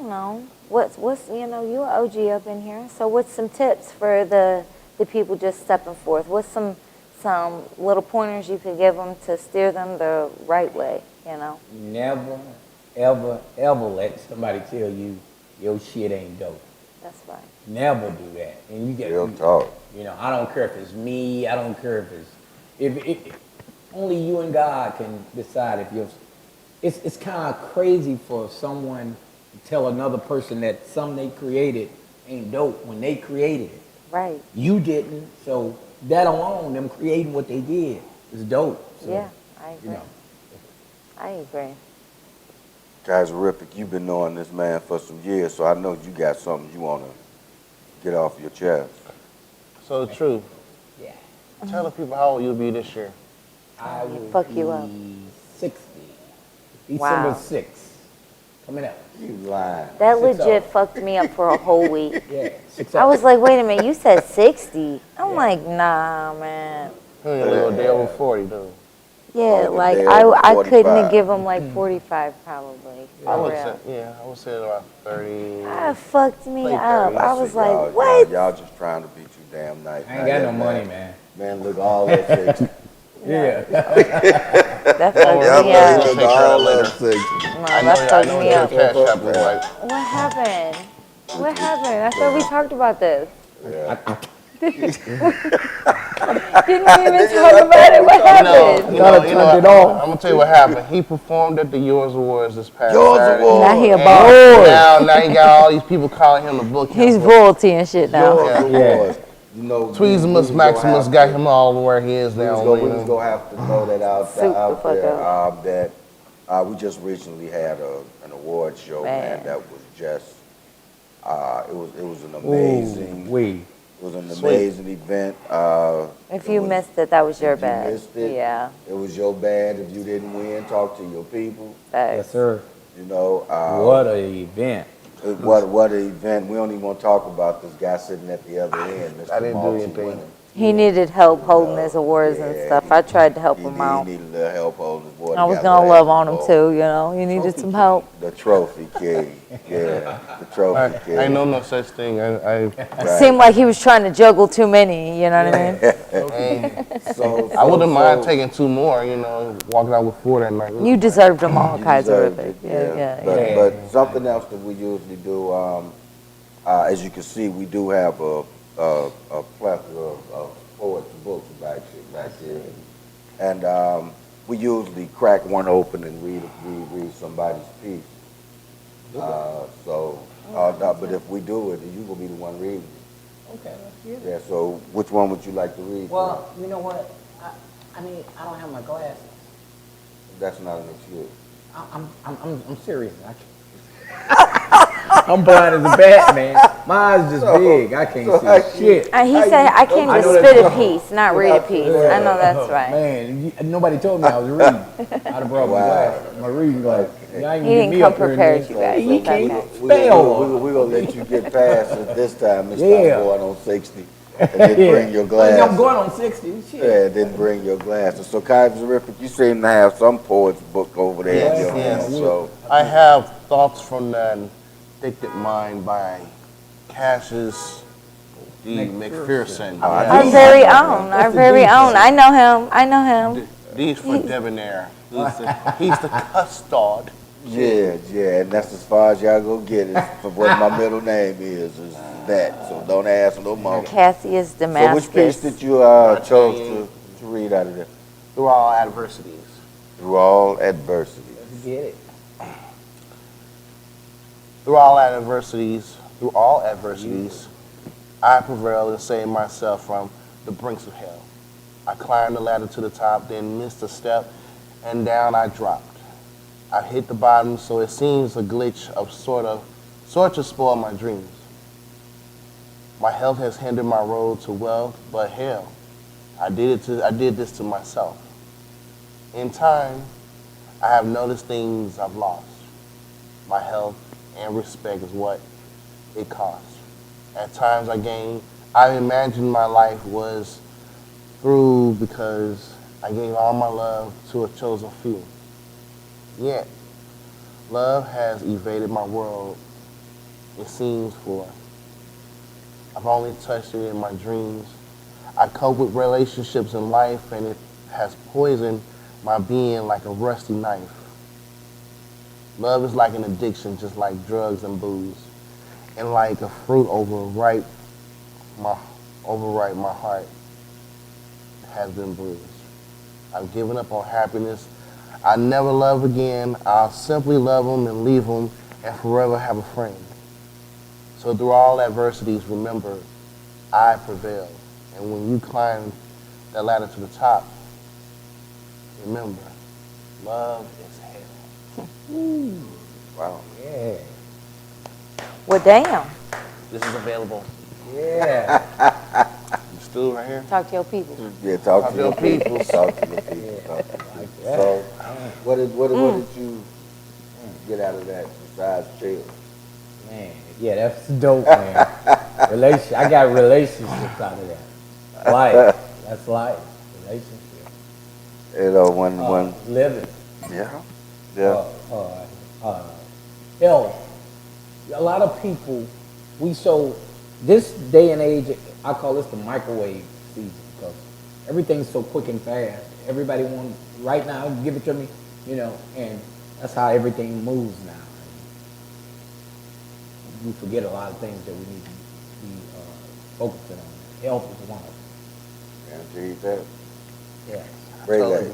don't know. What's you know, you an OG up in here. So what's some tips for the people just stepping forth? What's some little pointers you could give them to steer them the right way, you know? Never, ever, ever let somebody tell you your shit ain't dope. That's right. Never do that. And you get Real talk. You know, I don't care if it's me. I don't care if if only you and God can decide if you're. It's kind of crazy for someone to tell another person that something they created ain't dope when they created it. Right. You didn't, so that alone, them creating what they did, is dope. So, Yeah, I agree. You know. I agree. Guys, Horrific, you've been knowing this man for some years, so I know you got something you want to get off your chest. So true. Yeah. Tell the people how old you'll be this year. I will Fuck you up. be 60. Wow. December 6th. Coming out. You lying. That 6-0. legit fucked me up for a whole week. Yeah, 6 I was like, wait a minute, you said 60. I'm like, nah, man. He only live a day over 40, though. Yeah, Oh, like they're I couldn't 45. have given him like 45 probably. I For would real. say, I would say about 30. That fucked me Late up. 30s. I was Y'all- like, what? Y'all just trying to be too damn nice. I ain't got no money, man. Man, look all that 60. Yeah. That fucked Y'all me better up. look Take care all of it that 60. No, I that fucked know me what your up. cash app was like. What happened? What happened? I thought we talked about this. Yeah. Didn't we even talk about it? What happened? I'm gonna tell you what happened. He performed at the Yours Awards this past Yours Saturday. Awards. Now he a And boss. now he got all these people calling him the book. He's royalty and shit now. Yours Awards. You know, Tweezemus Maximus got him all where he is now. We was gonna have to throw that out Super there. That we just recently had an award show, man. That was just it was an amazing. It was an amazing event. If you missed it, that was your if you bad. missed it, Yeah. It was your bad if you didn't win. Talk to your people. Yes, sir. You know. What an event. What an event. We don't even want to talk about this guy sitting at the other end. Mr. I didn't do Malty anything. winning. He needed help holding his awards and Yeah, stuff. I tried to help him out. He needed a little help holding his board. I was gonna love on him too, you know. He needed some help. The trophy king. Yeah, the trophy king. I know no such thing. Right. Seemed like he was trying to juggle too many, you know what I mean? I wouldn't mind taking 2 more, walking out with 4 that night. You deserved them all, You Kaiser deserved Ribbit. it, Yeah. But something else that we usually do, as you can see, we do have a plethora of poets and books back here. And we usually crack one open and read somebody's piece. But if we do it, then you will be the one reading it. Okay, let's get it. Yeah, so which one would you like to read? Well, you know what? I mean, I don't have my glasses. That's not an excuse. I'm serious. I'm blind as a bat, man. My eyes just big. I can't see shit. He said, I came to spit a piece, not read a piece. I know that's right. Man, nobody told me I was reading. I'd have brought my glasses. My reading glasses. Y'all ain't He get didn't me come up here and prepared, then- you guys. He It's can't okay. spell. We're going to let you get past it this time. This Yeah. time going on 60. And then bring your glasses. I'm going on 60. Shit. Yeah, then bring your glasses. So, Kaiser Ribbit, you seem to have some poet's book over there in your Yes. hand. So, I have Thoughts from the Addicted Mind by Cassius D. McPherson. Our very own. Our very own. I know him. D's for debonair. He's the custard. yeah, and that's as far as y'all go get it for what my middle name is that. So don't ask no more. Cassius So Damascus. which piece did you chose to read out of there? Through all adversities. Through all adversity. Let's get it. Through all adversities, I prevailed and saved myself from the brinks of hell. I climbed the ladder to the top, then missed a step, and down I dropped. I hit the bottom, so it seems a glitch of sort to spoil my dreams. My health has hindered my road to wealth, but hell, I did this to myself. In time, I have noticed things I've lost. My health and respect is what it costs. At times I imagined my life was through because I gave all my love to a chosen few. Yet, love has evaded my world it seems for. I've only touched it in my dreams. I cope with relationships in life, and it has poisoned my being like a rusty knife. Love is like an addiction, just like drugs and booze. And like a fruit my overripe my heart has been bruised. I've given up on happiness. I never love again. I'll simply love them and leave them and forever have a friend. So through all adversities, remember, I prevail. And when you climb that ladder to the top, remember, love is hell. Wow. Yeah. Well, damn. This is available. Yeah. You still right here? Talk to your people. Yeah, talk Talk to to your your people. peoples. Talk to your people. Talk to your people. Like that. So, what did you get out of that besides jail? Man, yeah, that's dope, man. I got relationships out of that. Life. That's life. Relationship. You know, when Living. yeah, yeah, Health. A lot of people, this day and age, I call this the microwave season because everything's so quick and fast. Everybody wants, right now, give it to me, and that's how everything moves now. We forget a lot of things that we need to be focusing on. Health is one of them. guaranteed that. Yeah. Really,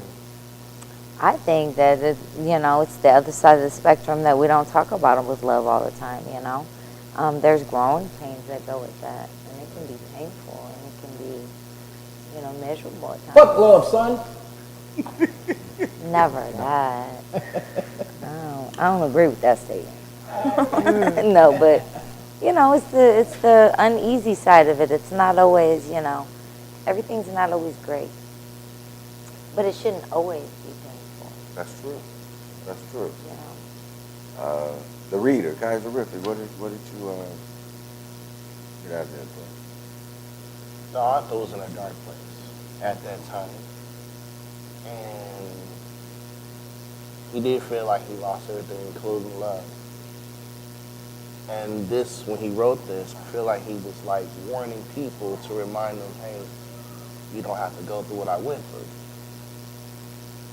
I think that it's the other side of the spectrum that we don't talk about with love all the time. There's growing pains that go with that, and it can be painful, and it can be, miserable at times. Fuck love, son. Never that. No, I don't agree with that statement. No, but it's the uneasy side of it. It's not always, everything's not always great, but it shouldn't always be painful. that's true. That's true. You know. The reader, Kaiser Ripley. What did you get out of that book? The author was in a dark place at that time. And he did feel like he lost everything, including love. And when he wrote this, I feel like he was like warning people to remind them, hey, you don't have to go through what I went through.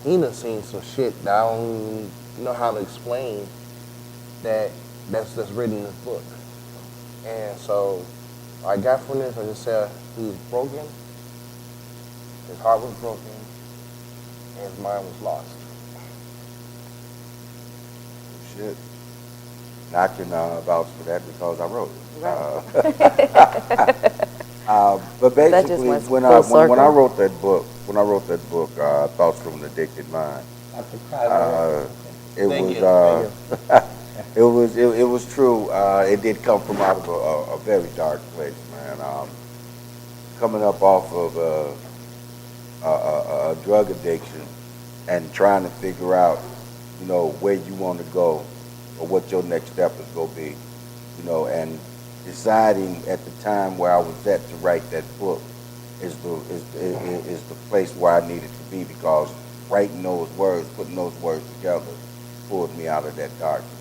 He done seen some shit that I don't even know how to explain that's written in this book. And so I got from this, I just said he was broken, his heart was broken, and his mind was lost. Shit. And I can vouch for that because I wrote it. Right. But That just basically, went when full I circle. wrote that book, Thoughts from an Addicted Mind, Dr. Kaiser. it Thank was you. it was true. It did come from out of a very dark place, man. Coming up off of a drug addiction and trying to figure out, where you want to go or what your next step is going to be, and deciding at the time where I was at to write that book is the place where I needed to be, because writing those words, putting those words together, pulled me out of that darkness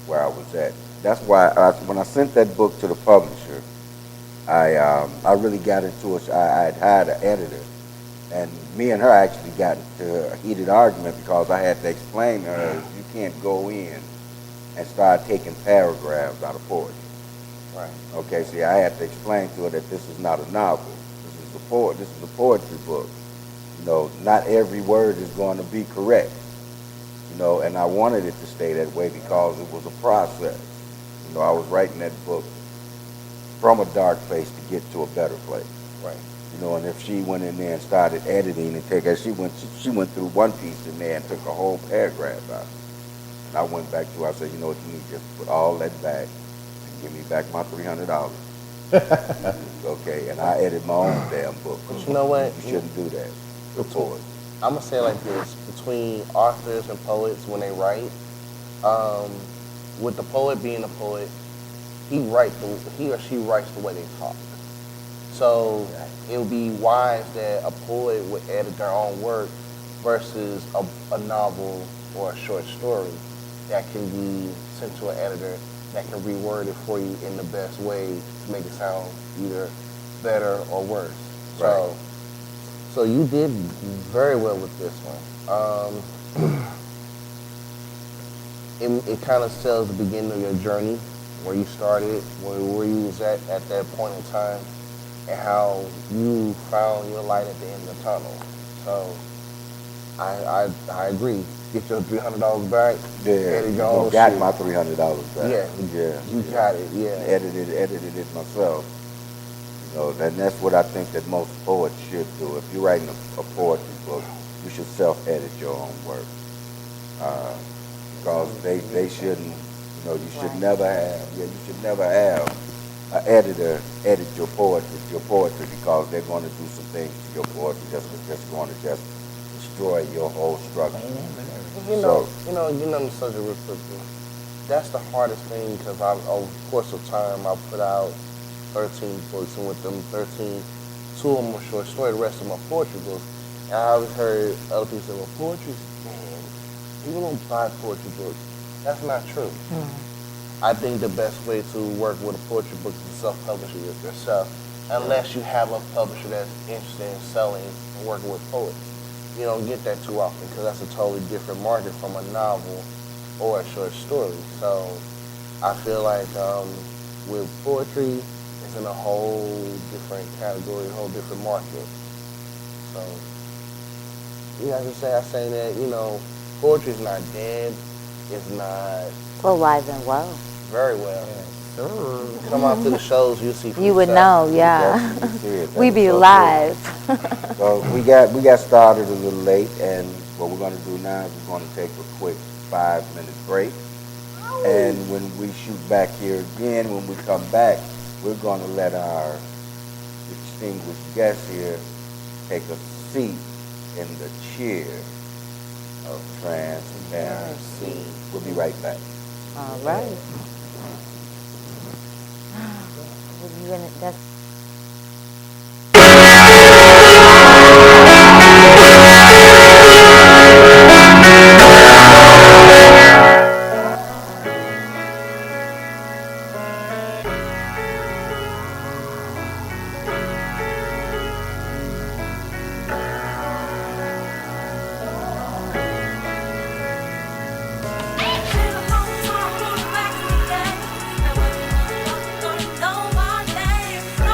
where I was at. That's why when I sent that book to the publisher, I really got into it. I had hired an editor, and me and her actually got into a heated argument because I had to explain to her, you can't go in and start taking paragraphs out of poetry. Right. Okay, see, I had to explain to her that this is not a novel. This is a poetry book. Not every word is going to be correct. And I wanted it to stay that way because it was a process. I was writing that book from a dark place to get to a better place. Right. And if she went in there and started editing and she went through one piece in there and took a whole paragraph out. And I went back to her, I said, you know what, you need to just put all that back and give me back my $300. Okay, and I edit my own damn book. But you know what? You shouldn't do that. Report. I'm gonna say it like this: between authors and poets, when they write, with the poet being a poet, he or she writes the way they talk. So it would be wise that a poet would edit their own work versus a novel or a short story that can be sent to an editor that can reword it for you in the best way to make it sound either better or worse. Right. So you did very well with this one. It kind of tells the beginning of your journey, where you started, where you was at that point in time, and how you found your light at the end of the tunnel. So I agree. Get your $300 back. Yeah, Edit your I own got shit. my $300 back. Yeah, you got it. Yeah. Edited it myself. You know, and that's what I think that most poets should do. If you're writing a poetry book, you should self-edit your own work. Because they shouldn't, you know, you should Right. never have, you should never have an editor edit your poetry because they're going to do some things to your poetry just going to just destroy your whole structure. You know, such a real quick thing. That's the hardest thing because over the course of time, I put out 13 books, and with them 13, 2 of them were short story, the rest of them are poetry books. And I always heard other people say, well, poetry's dead. People don't buy poetry books. That's not true. I think the best way to work with a poetry book is to self-publish it yourself, unless you have a publisher that's interested in selling and working with poets. You don't get that too often because that's a totally different market from a novel or a short story. So I feel like with poetry, it's in a whole different category, a whole different market. So yeah, I say that, you know, poetry's not dead. It's not It's alive and well. very well. Come out to the shows, you see. For You would yourself. know, yeah. Definitely see it. We That be is so live. true. So we got started a little late, and what we're going to do now is we're going to take a quick 5-minute break. And when we shoot back here again, when we come back, we're going to let our distinguished guest here take a seat in the chair of transparency. We'll be right back. All right. You in it, that's Back in the day, and when you don't know my name.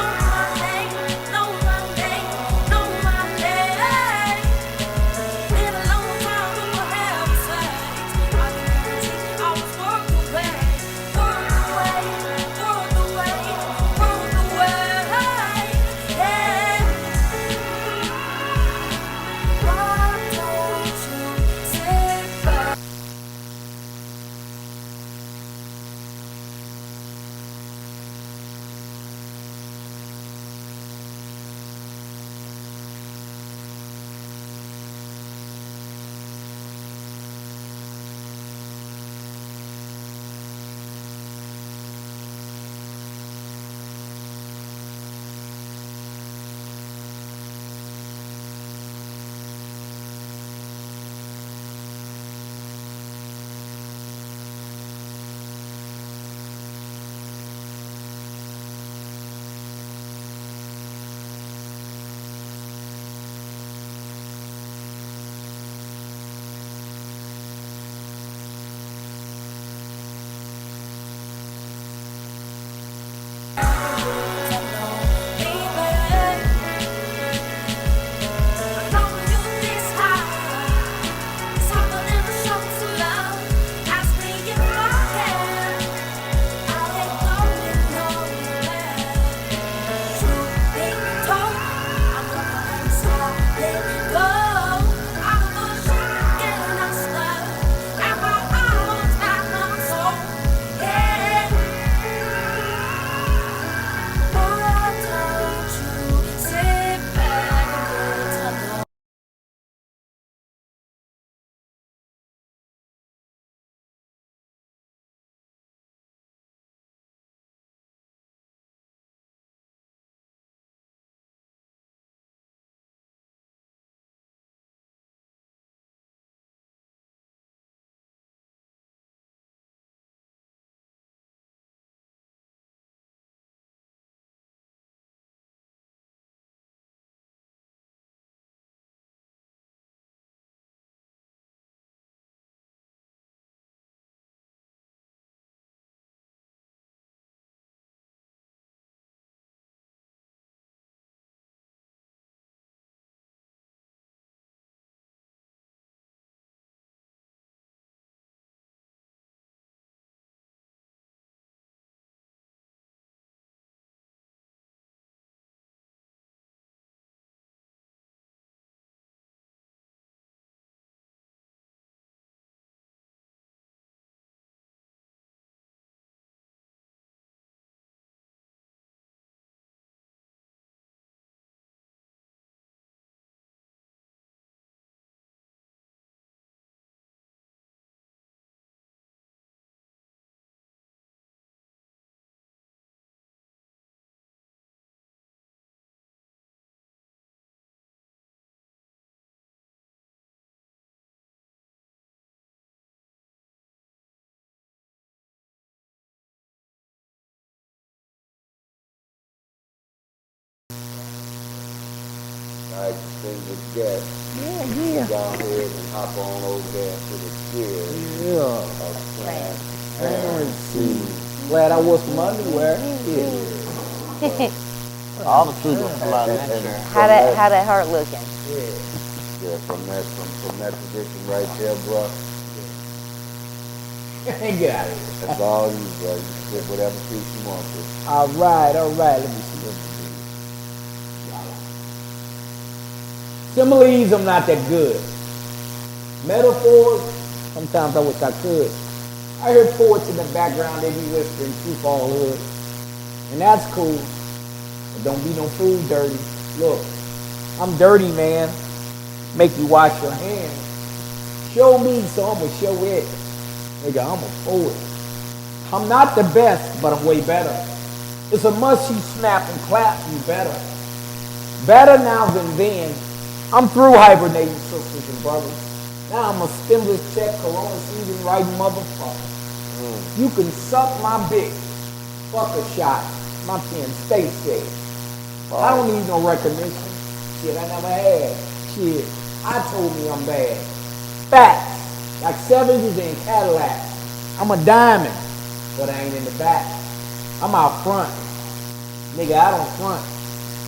distinguished guest. Yeah. Go ahead and hop on over there to the skills Yeah. of Transparency. Glad I wore some underwear. Yeah. All the truth will come out next year. How that heart looking? Yeah, from that position right there, bro. Get out of here. That's all you, bro. You get whatever piece you want to. All right. Let me see what we do. Similes, I'm not that good. Metaphors, sometimes I wish I could. I hear poets in the background, they be whispering truth all hood. And that's cool. But don't be no fool dirty. Look, I'm dirty, man. Make you wash your hands. Show me, so I'm gonna show it. Nigga, I'm a poet. I'm not the best, but I'm way better. It's a must you snap and clap, you better. Better now than then. I'm through hibernating, sisters and brothers. Now I'm a stimulus check, corona season writing motherfucker. You can suck my bitch. Fuck a shot. My pen stay safe. I don't need no recognition. Shit, I never had. Shit, I told me I'm bad. Facts, like 70s and Cadillacs. I'm a diamond, but I ain't in the back. I'm out front. Nigga, I don't front.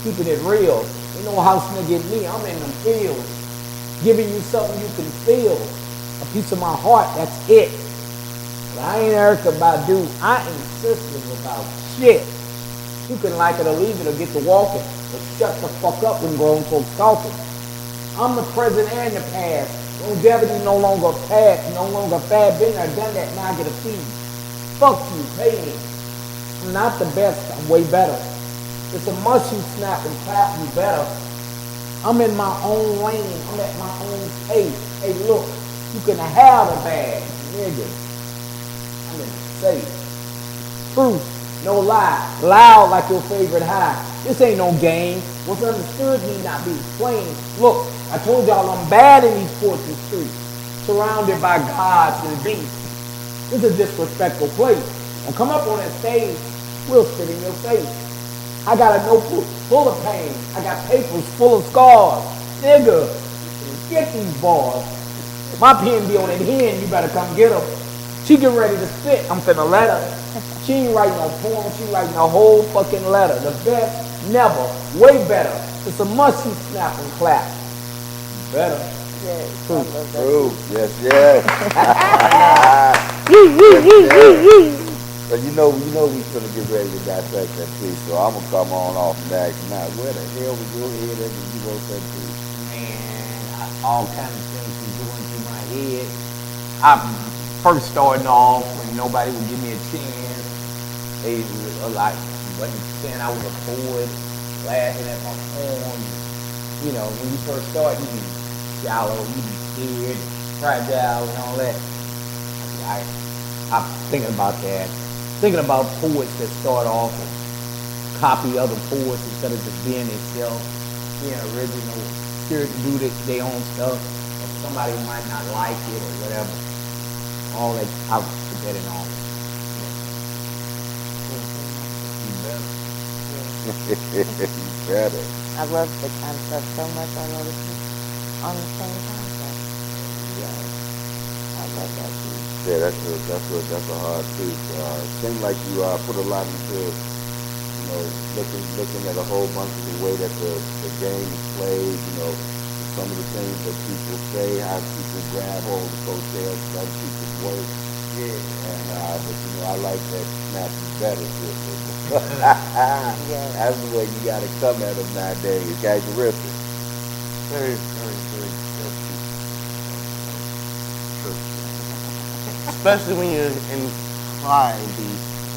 Keeping it real. Ain't no house nigga in me, I'm in them fields. Giving you something you can feel. A piece of my heart, that's it. But I ain't Erica Badu. I ain't sensitive about shit. You can like it or leave it or get to walking. But shut the fuck up when grown folks talking. I'm the present and the past. Longevity no longer past, no longer fad. Been there, done that, now I get a fee. Fuck you, pay me. I'm not the best, I'm way better. It's a must you snap and clap, you better. I'm in my own lane, I'm at my own pace. Hey look, you can have a bag, nigga. I'm in the safe. Truth, no lie, loud like your favorite high. This ain't no game. What's understood need not be explained. Look, I told y'all I'm bad in these fortune streets, surrounded by gods and beasts. This is a disrespectful place. Don't come up on that stage, we'll spit in your face. I got a notebook full of pain. I got papers full of scars. Nigga, get these bars. My pen be on that hen, you better come get her. She get ready to spit, I'm finna let her. She ain't writing no poem, she writing a whole fucking letter. The best, never, way better. It's a must you snap and clap. Better. Yes, True. Yes. But you know we finna get ready to dissect that piece, so I'm gonna come on off and ask you now, where the hell was your head at when you wrote that piece? Man, all kind of things was going through my head. I first starting off when nobody would give me a chance. They were like, wasn't saying I was a poet, laughing at my poems. You know, when you first start, you be shallow, you be scared, fragile, and all that. I'm thinking about that. Thinking about poets that start off and copy other poets instead of just being themselves, being original, scared to do their own stuff, or somebody might not like it or whatever. All that, I would put that in all. You better. I love the concept so much. I wrote it on the same concept. Yeah, I love that piece. Yeah, that's a hard piece. It seems like you put a lot into, looking at a whole bunch of the way that the game is played. Some of the things that people say, how people grab hold of coattails of other people's work. Yeah. And but I like that snap is better. That's the way you got to come at them nowadays. Guys are ripping. Very, very, very true. Especially when you're implying the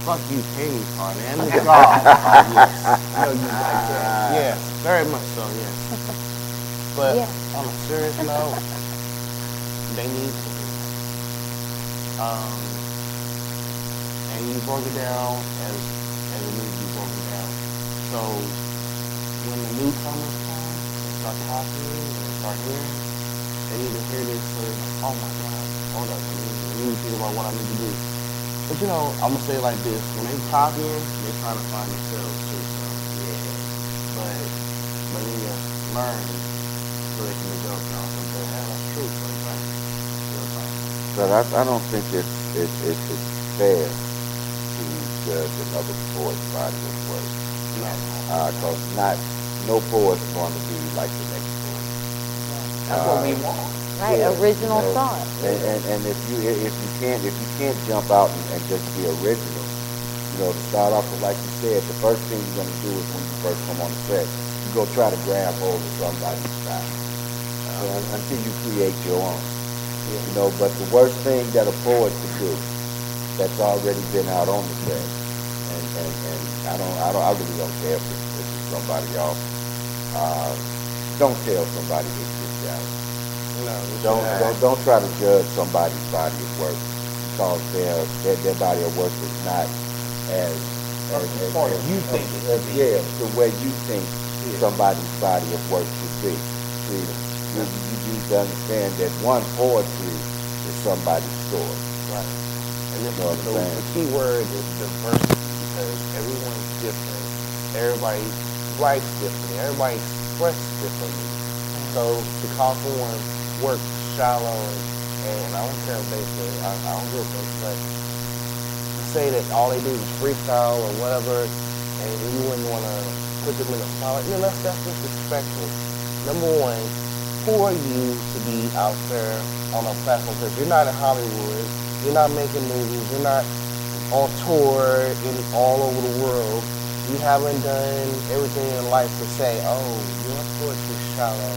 fuck you pay me part and the job. Yes. You like that. Yes, very much so, yes. But Yeah. on a serious note, they need to be. And you broke it down as it needs to be broken down. So when the newcomers come and start talking and start hearing, they need to hear this so they're like, oh my God, hold up, I need to think about what I need to do. But I'm gonna say it like this, when they copying, they trying to find themselves too, so yeah. But when you learn But I don't think it's fair to judge another poet's body of work. No. Because not no poet's going to be like the next poet. That's what we want. Right, Yeah, original you know, thought. and if you can't jump out and just be original, to start off with, like you said, the first thing you're gonna do is when you first come on the set, you go try to grab hold of somebody's style until you create your own. But the worst thing that a poet could do that's already been out on the set, and I really don't care if it's somebody else. Don't tell somebody they did out. No, Don't try to judge somebody's body of work because their body of work is not as you think it should be. yeah, the way you think somebody's body of work should be. See, you need to understand that one poetry is somebody's story. Right. And this You know what I'm saying? the key word is diversity because everyone's different. Everybody writes differently. Everybody expresses differently. So to call someone work shallow and I don't care if they say I don't give a fuck, but to say that all they do is freestyle or whatever, and you wouldn't want to put them in a spotlight, that's disrespectful. Number one, who are you to be out there on a platform? Because you're not in Hollywood, you're not making movies, you're not on tour in all over the world. You haven't done everything in life to say, oh, your poetry's shallow.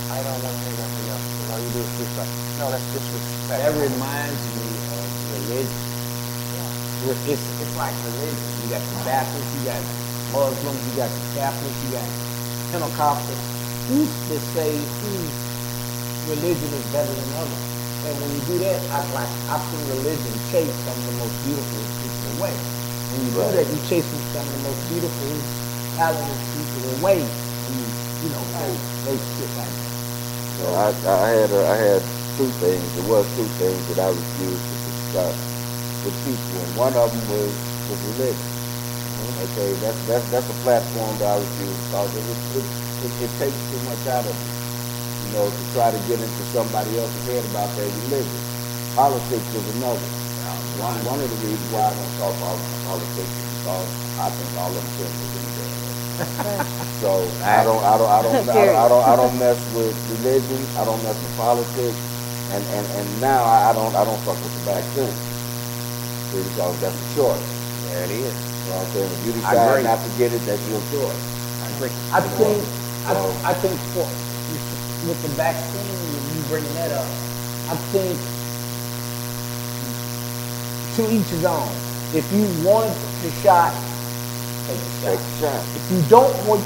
I don't want to hear nothing else because all you do is freestyle. No, that's disrespect. That reminds me of religion. It's like religion. You got the Baptists, you got Muslims, you got the Catholics, you got Pentecostals. Who's to say whose religion is better than others? And when you do that, I've seen religion chase some of the most beautiful people away. When you do that, you chase some of the most beautiful, talented people away. And they sit like that. So I had two things. There was two things that I refused to discuss with people, and one of them was religion. Okay, that's a platform that I refuse because it takes too much out of me, to try to get into somebody else's head about their religion. Politics is another. One of the reasons why I don't talk about politics is because I think all of them things are in there. So I don't mess with religion. I don't mess with politics, and now I don't fuck with the back too, because that's a choice. There it is. You know what I'm saying? If you decide not to get it, that's your choice. I agree. I think with the vaccine, you bringing that up, I think to each his own. If you want the shot, take the shot. If you don't want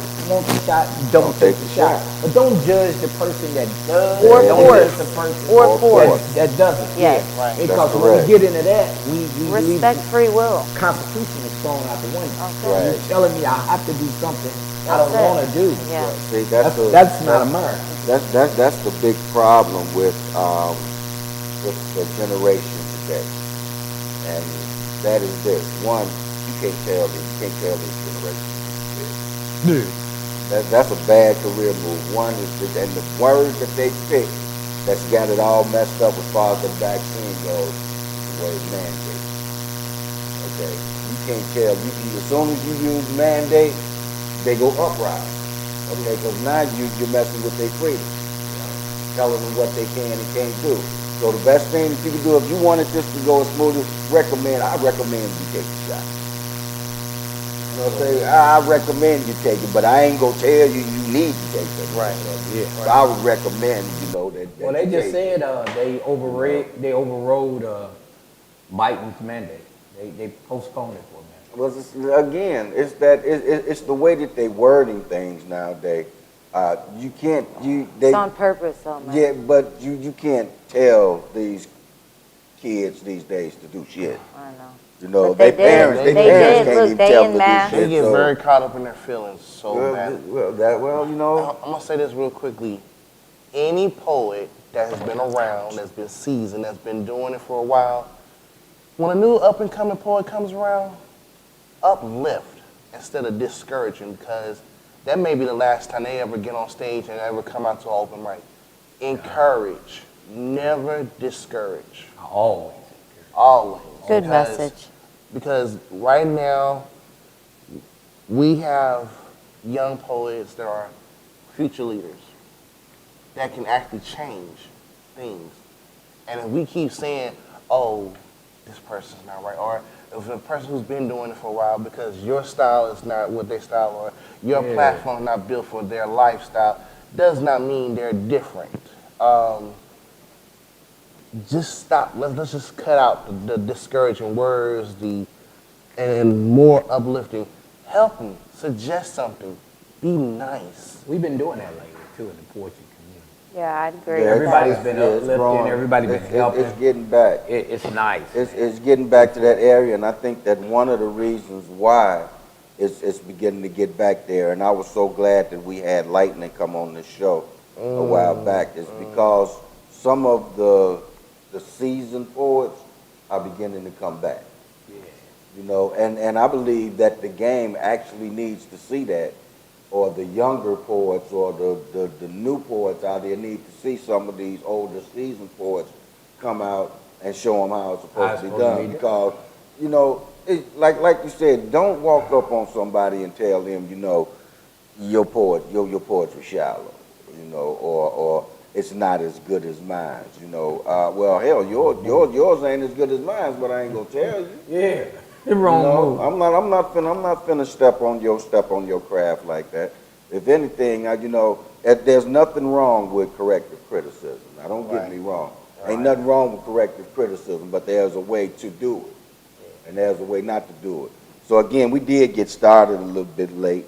the shot, don't take the shot. But don't judge the person that does. Or don't force. judge the person Or force. that doesn't. Yes. Yeah. Right. Because That's when we correct. get into that, we Respect leave free will. the Constitution is thrown out the window. Okay. Right. You're telling me I have to do something I That's don't it. want to do. Yeah. See, That's not America. That's the big problem with the generation today, and that is this: one, you can't tell this generation. That's a bad career move. One is and the word that they pick that's got it all messed up as far as the vaccine goes. The word mandate. Okay, you can't tell. As soon as you use mandate, they go uprise. Okay, because now you're messing with their freedom, telling them what they can and can't do. So the best thing that you can do if you wanted this to go as smooth as I recommend you take the shot. You know what I'm saying? I recommend you take it, but I ain't gonna tell you need to take it. Right. Yeah. So I would recommend, that Well, they you just take it. said they overrode Biden's mandate. They postponed it for a minute. Well, again, it's the way that they wording things nowadays. You can't It's on purpose, though, man. yeah, but you can't tell these kids these days to do shit. I know. Their But they did. parents, They their parents did. can't Look, even they tell in them to do math. shit. They get so, very caught up in their feelings so bad. well, I'm gonna say this real quickly. Any poet that has been around, that's been seasoned, that's been doing it for a while, when a new up and coming poet comes around, uplift instead of discouraging, because that may be the last time they ever get on stage and ever come out to an open mic. Encourage. never discourage. I always. Always. Good Because- message. Because right now, we have young poets that are future leaders that can actually change things. And if we keep saying, oh, this person's not right, or if a person who's been doing it for a while because your style is not what their style or your Yeah. platform is not built for their lifestyle, does not mean they're different. Just stop. Let's just cut out the discouraging words, and more uplifting. Help them. Suggest something. Be nice. We've been doing that lately too in the poetry community. Yeah, I'd agree. Yeah, with Everybody's that. been it's uplifting, growing. everybody been It's helping. getting back. It's nice. It's getting back to that area, and I think that one of the reasons why it's beginning to get back there, and I was so glad that we had Lightning come on this show a while back, is because some of the seasoned poets are beginning to come back. Yeah. You know, and I believe that the game actually needs to see that, or the younger poets or the new poets out there need to see some of these older seasoned poets come out and show them how it's supposed to be done. Because, you know, like you said, don't walk up on somebody and tell them, you know, your poetry shallow, you know, or it's not as good as mine, you know. Well, hell, yours ain't as good as mine, but I ain't gonna tell you. Yeah. The wrong You know, move. I'm not finna step on your craft like that. If anything, you know, there's nothing wrong with corrective criticism. Now, don't get me wrong. Ain't nothing wrong with corrective criticism, but there's a way to do it, and there's a way not to do it. So again, we did get started a little bit late.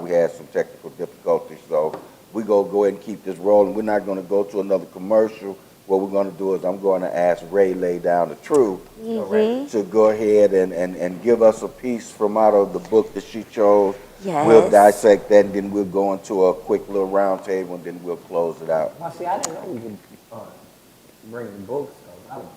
We had some technical difficulties, so we go ahead and keep this rolling. We're not going to go to another commercial. What we're going to do is I'm going to ask Ray Lay Down the Truth to go ahead and give us a piece from out of the book that she chose. Yes. We'll dissect that, and then we'll go into a quick little round table, and then we'll close it out. Well, see, I didn't know we could bring the books, so I would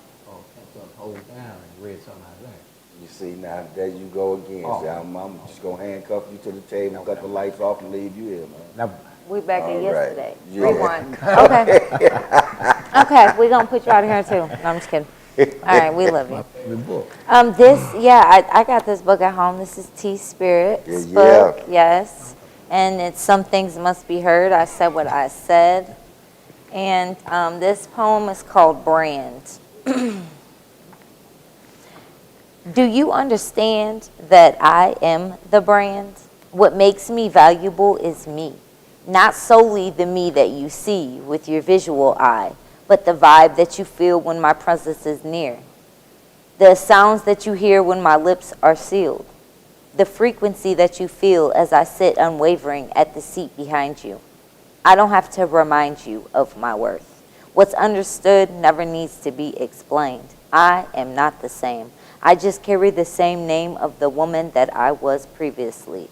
pencil up, hold it down, and read something out of that. You see, now there you go again. Oh. See, I'm just going to handcuff you to the table, cut the lights off, and leave you here, man. Now, We back All in right. yesterday. Yeah. Rewind. Okay. Okay, we're gonna put you out of here too. No, I'm just kidding. All right, we love my you. favorite book. I got this book at home. This is T Spirit's Yeah. book, yes. And it's Some Things Must Be Heard. I said what I said. And this poem is called Brand. Do you understand that I am the brand? What makes me valuable is me. Not solely the me that you see with your visual eye, but the vibe that you feel when my presence is near. The sounds that you hear when my lips are sealed. The frequency that you feel as I sit unwavering at the seat behind you. I don't have to remind you of my worth. What's understood never needs to be explained. I am not the same. I just carry the same name of the woman that I was previously.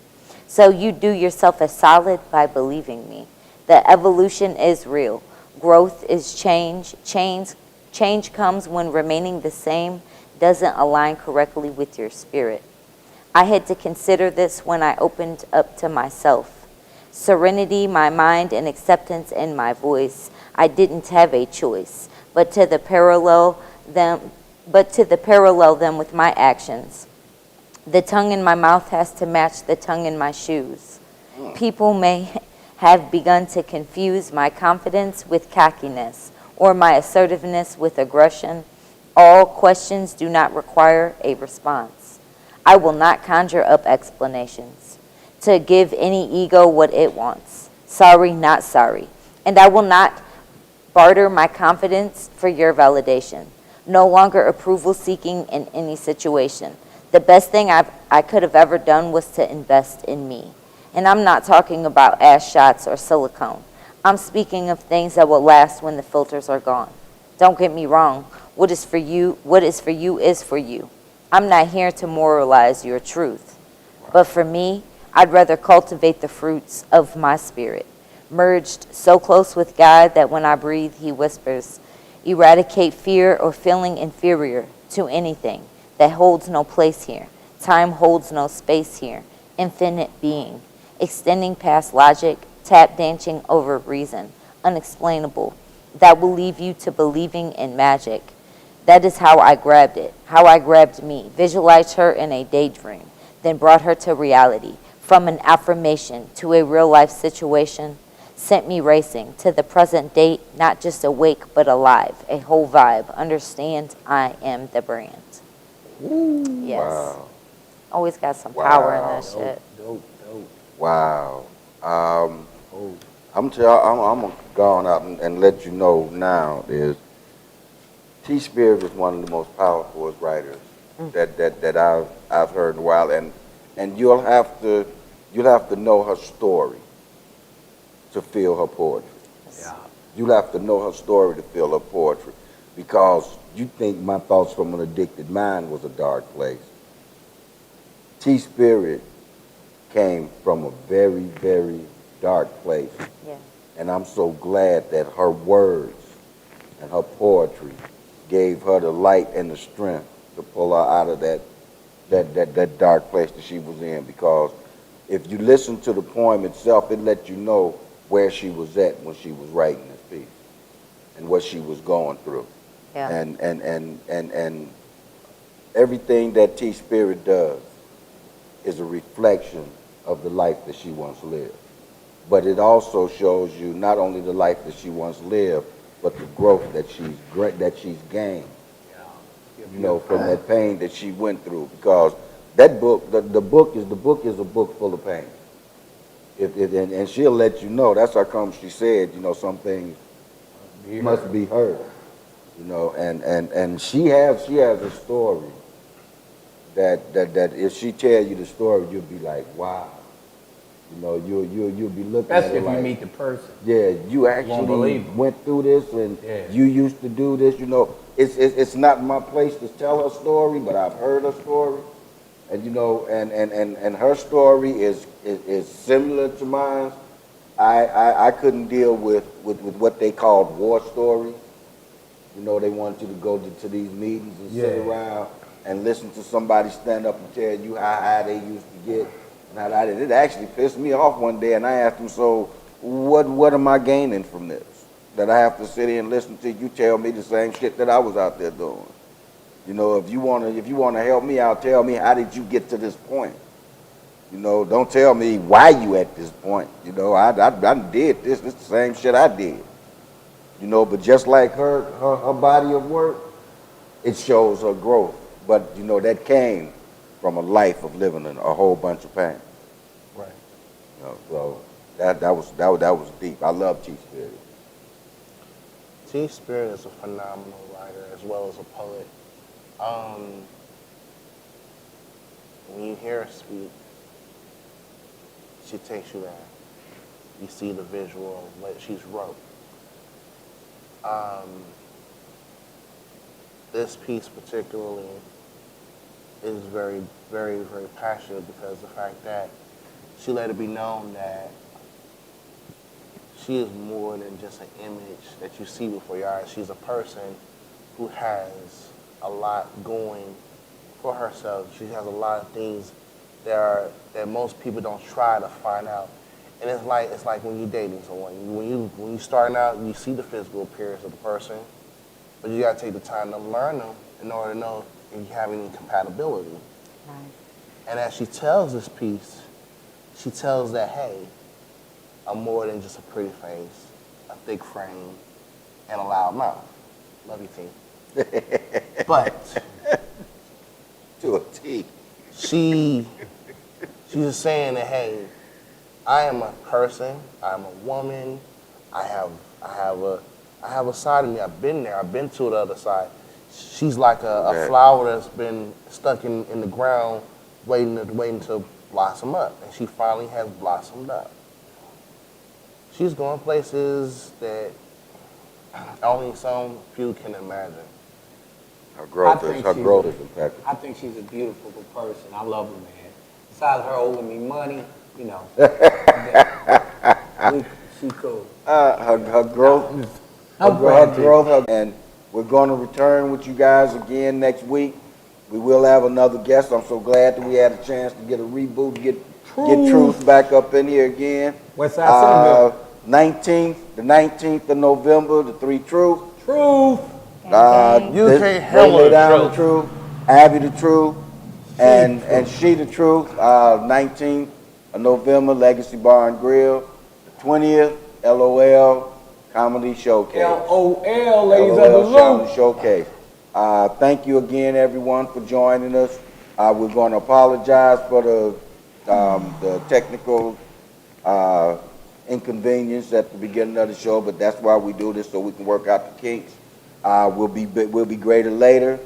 So you do yourself a solid by believing me. The evolution is real. Growth is change. Change comes when remaining the same doesn't align correctly with your spirit. I had to consider this when I opened up to myself. Serenity, my mind, and acceptance in my voice. I didn't have a choice, but to parallel them with my actions. The tongue in my mouth has to match the tongue in my shoes. People may have begun to confuse my confidence with cockiness or my assertiveness with aggression. All questions do not require a response. I will not conjure up explanations to give any ego what it wants. Sorry, not sorry. And I will not barter my confidence for your validation. No longer approval seeking in any situation. The best thing I could have ever done was to invest in me. And I'm not talking about ass shots or silicone. I'm speaking of things that will last when the filters are gone. Don't get me wrong. What is for you is for you. I'm not here to moralize your truth. But for me, I'd rather cultivate the fruits of my spirit, merged so close with God that when I breathe, he whispers, eradicate fear or feeling inferior to anything that holds no place here. Time holds no space here. Infinite being, extending past logic, tap dancing over reason, unexplainable, that will leave you to believing in magic. That is how I grabbed it, how I grabbed me, visualized her in a daydream, then brought her to reality, from an affirmation to a real life situation, sent me racing to the present date, not just awake but alive, a whole vibe. Understand, I am the brand. Yes. Wow. Always got some power in Wow. that shit. Dope. Wow. Oh, I'm gonna go on out and let you know now is T Spirit is one of the most powerful writers that I've heard in a while, and you'll have to know her story to feel her poetry. yeah. You'll have to know her story to feel her poetry, because you think My Thoughts from an Addicted Mind was a dark place. T Spirit came from a very, very dark place. Yeah. And I'm so glad that her words and her poetry gave her the light and the strength to pull her out of that dark place that she was in. Because if you listen to the poem itself, it lets you know where she was at when she was writing this piece and what she was going through. Yeah. And everything that T Spirit does is a reflection of the life that she once lived. But it also shows you not only the life that she once lived, but the growth that she's gained, you know, from that pain that she went through. Because that book, the book is a book full of pain. And she'll let you know. That's how come she said, you know, some things must be heard. You know, and she has a story that if she tell you the story, you'll be like, wow. You know, you'll be looking at Especially it if like, you meet the person. yeah, you won't actually believe it. went through this, and Yeah. you used to do this. You know, it's not my place to tell her story, but I've heard her story, and you know, and her story is similar to mine. I couldn't deal with what they called war stories. You know, they wanted you to go to these meetings and sit Yeah. around and listen to somebody stand up and tell you how high they used to get. And how it actually pissed me off one day, and I asked them, so what am I gaining from this? That I have to sit here and listen to you tell me the same shit that I was out there doing. You know, if you wanna help me out, tell me, how did you get to this point? You know, don't tell me why you at this point. You know, I did this. This the same shit I did. You know, but just like her body of work, it shows her growth. But you know, that came from a life of living in a whole bunch of pain. Right. You know, so that was deep. I love T Spirit. T Spirit is a phenomenal writer as well as a poet. When you hear her speak, she takes you there. You see the visual of what she's wrote. This piece particularly is very, very, very passionate because the fact that she let it be known that she is more than just an image that you see before your eyes. She's a person who has a lot going for herself. She has a lot of things that most people don't try to find out. And it's like when you're dating someone. When you starting out, you see the physical appearance of the person, but you gotta take the time to learn them in order to know if you have any compatibility. Right. And as she tells this piece, she tells that, hey, I'm more than just a pretty face, a thick frame, and a loud mouth. Love you, team. But To a T. she's just saying that, hey, I am a person, I'm a woman, I have a side of me. I've been there, I've been to the other side. She's like a flower that's been stuck in the ground waiting to blossom up. And she finally has blossomed up. She's going places that only some few can imagine. Her growth I is think her she's growth a- is impeccable. I think she's a beautiful person. I love her, man. Besides her owing me money, you know. She cool. Her growth, I'm glad to. and we're going to return with you guys again next week. We will have another guest. I'm so glad that we had a chance to get a reboot, get Truth back up in here again. West Side Centerville. the 19th of November, the Three Truth. Truth. You can't They handle lay the down truth. the truth, Abby the truth, and she the truth. 19th of November, Legacy Bar and Grill. The 20th, LOL Comedy Showcase. LOL, ladies of the LOL loop. Comedy Showcase. Thank you again, everyone, for joining us. We're going to apologize for the technical inconvenience at the beginning of the show, but that's why we do this, so we can work out the kinks. We'll be greater later.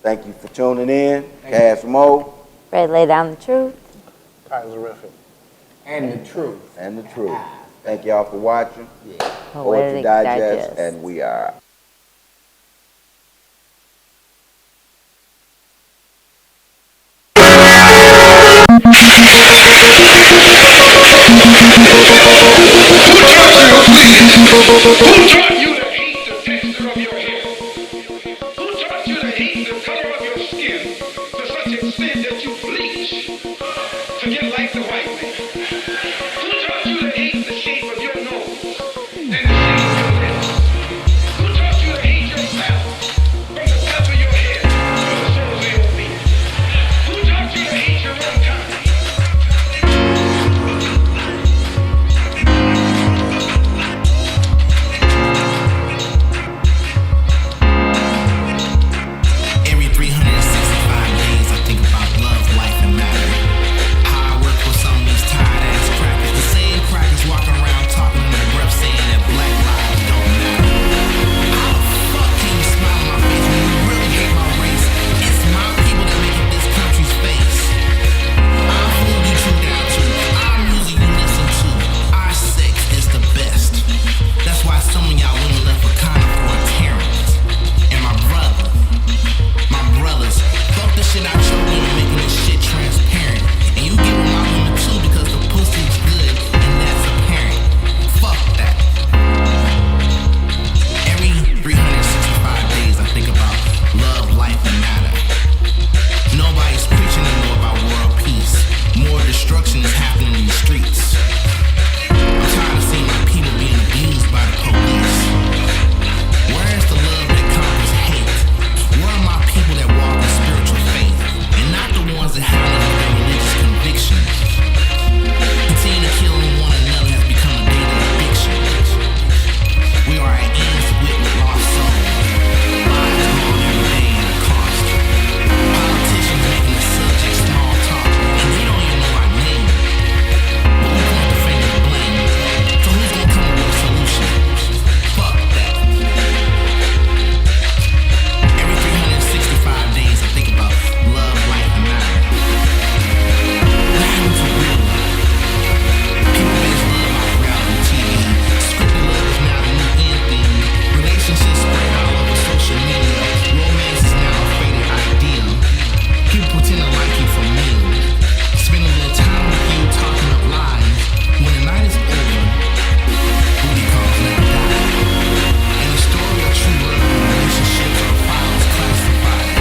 Thank you for tuning in. Cass Mo. Ready to lay down the truth? Kaiserific. And the truth. And the truth. Thank y'all for watching. Poetic Digest. And we are. Who taught you to hate the texture of your hair? Who taught you to hate the color of your skin to such extent that you bleach to get like the white man? Who taught you to hate the shape of your nose and the shape of your lips? Who taught you to hate yourself from the top of your head to the soles of your feet? Who taught you to hate your own kind? Every 365 days I think about love, life, and matter. How I work for some of these tired ass crackers. The same crackers walking around talking in their breath saying that black lives don't matter. How the fuck can you smile in my face when you really hate my race? It's my people that make up this country's face. I'm who you tune down to. Our music you listen to. Our sex is the best. That's why some of y'all women left Wakanda for a Terrence. And my brothers, fuck the shit out your women making this shit transparent. And you get with my women too because the pussy's good and that's apparent. Fuck that. Every 365 days I think about love, life, and matter. Nobody's preaching anymore about world peace. More destruction is happening in the streets. I'm tired of seeing my people being abused by the police. Where is the love that conquers hate? Where are my people that walk in spiritual faith? And not the ones that have none of their religious convictions. Continuing to kill one another has become a daily addiction. We are at ends with lost souls. Lives gone every day at a cost. Politicians making the subject small talk, and they don't even know our name. But we point the finger of blame. So who's gonna come up with a solution? Fuck that. Every 365 days I think about love, life, and matter. What happened to real love? People base love off reality TV. Scripted love is now the new in theme. Relationships spread all over social media. Romance is now a faded idea. People pretend to like you for meals. Spend a little time with you talking up lies. When the night is over, booty calls never die. And the story of true love and relationships are files classified.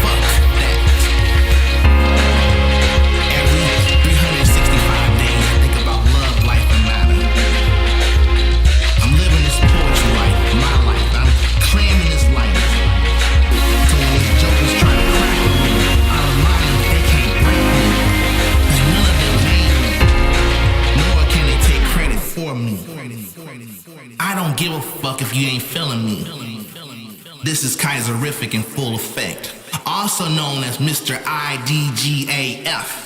Fuck that. Every 365 days I think about love, life, and matter. I'm living this poetry life, my life. I'm claiming this life. So when these jokers try to crack with me, I remind them that they can't break me. Cause none of them made me. Nor can they take credit for me. I don't give a fuck if you ain't feeling me. This is Kaiserific in full effect. Also known as Mr. IDGAF.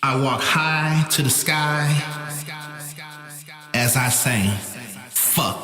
I walk high to the sky as I sing. Fuck